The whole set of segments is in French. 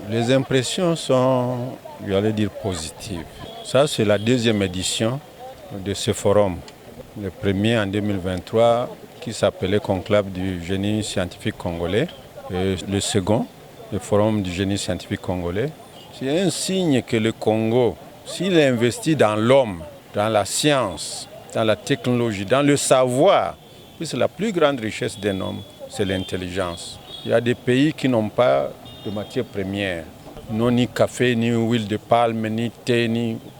Les impressions sont, j'allais dire, positives. Ça, c'est la deuxième édition de ce forum. Le premier en 2023 qui s'appelait Conclave du génie scientifique congolais. Et le second, le forum du génie scientifique congolais. C'est un signe que le Congo, s'il investit dans l'homme, dans la science, dans la technologie, dans le savoir, puisque la plus grande richesse d'un homme, c'est l'intelligence. Il y a des pays qui n'ont pas de matières premières, non ni café, ni huile de palme, ni thé,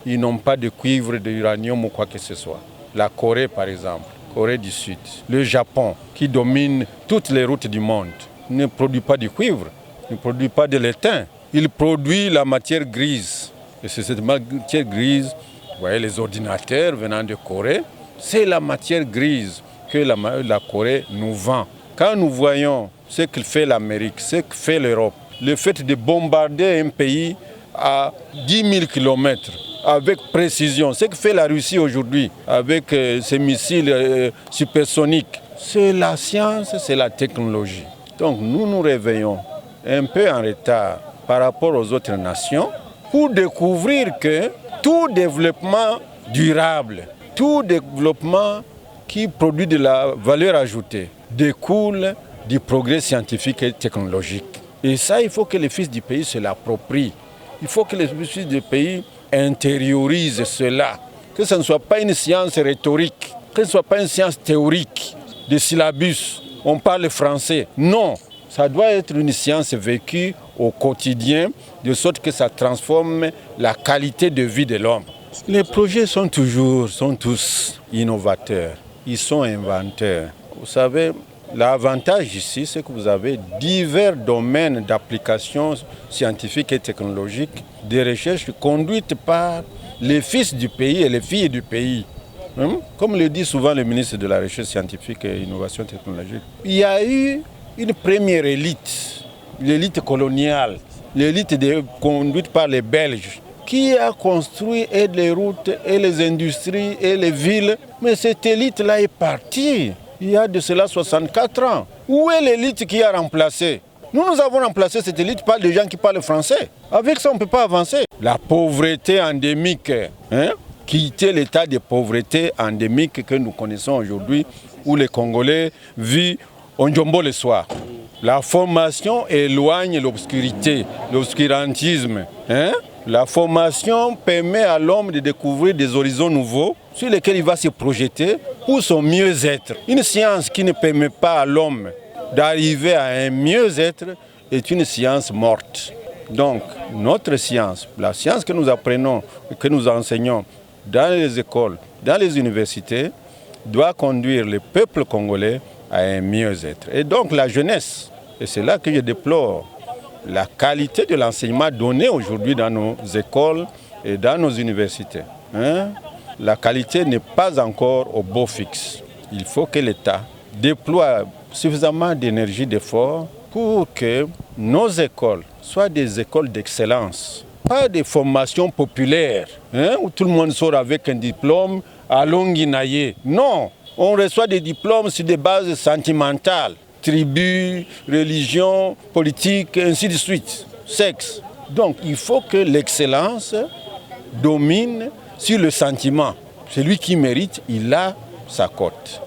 ils n'ont pas de cuivre, d'uranium ou quoi que ce soit. La Corée, par exemple, Corée du Sud, le Japon, qui domine toutes les routes du monde, ne produit pas du cuivre, ne produit pas de l'étain. Il produit la matière grise. Et c'est cette matière grise, vous voyez les ordinateurs venant de Corée, c'est la matière grise que la Corée nous vend. Quand nous voyons ce que fait l'Amérique, ce que fait l'Europe, le fait de bombarder un pays à 10 000 km avec précision, ce que fait la Russie aujourd'hui avec ses missiles supersoniques, c'est la science, c'est la technologie. Donc nous nous réveillons un peu en retard par rapport aux autres nations pour découvrir que tout développement durable, tout développement qui produit de la valeur ajoutée découle du progrès scientifique et technologique. Et ça, il faut que les fils du pays se l'approprient. Il faut que les fils du pays intériorisent cela. Que ce ne soit pas une science rhétorique, que ce ne soit pas une science théorique, de syllabus, on parle français. Non, ça doit être une science vécue au quotidien, de sorte que ça transforme la qualité de vie de l'homme. Les projets sont tous innovateurs, ils sont inventeurs. Vous savez, l'avantage ici, c'est que vous avez divers domaines d'application scientifique et technologique, des recherches conduites par les fils du pays et les filles du pays. Comme le dit souvent le ministre de la Recherche scientifique et innovation technologique, il y a eu une première élite, l'élite coloniale, l'élite conduite par les Belges, qui a construit et les routes, et les industries, et les villes. Mais cette élite-là est partie il y a de cela 64 ans. Où est l'élite qui a remplacé? Nous avons remplacé cette élite par des gens qui parlent français. Avec ça, on ne peut pas avancer. La pauvreté endémique, quitter l'état de pauvreté endémique que nous connaissons aujourd'hui, où les Congolais vivent au Njombo le soir. La formation éloigne l'obscurité, l'obscurantisme. La formation permet à l'homme de découvrir des horizons nouveaux sur lesquels il va se projeter pour son mieux-être. Une science qui ne permet pas à l'homme d'arriver à un mieux-être est une science morte. Donc, notre science, la science que nous apprenons, que nous enseignons dans les écoles, dans les universités, doit conduire le peuple congolais à un mieux-être. Et donc, la jeunesse, et c'est là que je déplore la qualité de l'enseignement donné aujourd'hui dans nos écoles et dans nos universités. La qualité n'est pas encore au beau fixe. Il faut que l'État déploie suffisamment d'énergie, d'efforts pour que nos écoles soient des écoles d'excellence. Pas des formations populaires où tout le monde sort avec un diplôme à Longuinaye. Non, on reçoit des diplômes sur des bases sentimentales. Tribus, religion, politique, ainsi de suite, sexe. Donc il faut que l'excellence domine sur le sentiment. Celui qui mérite, il a sa cote.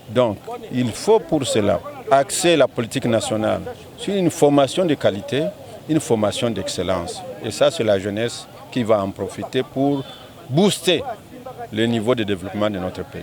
Donc il faut pour cela axer la politique nationale sur une formation de qualité, une formation d'excellence. Et ça, c'est la jeunesse qui va en profiter pour booster le niveau de développement de notre pays.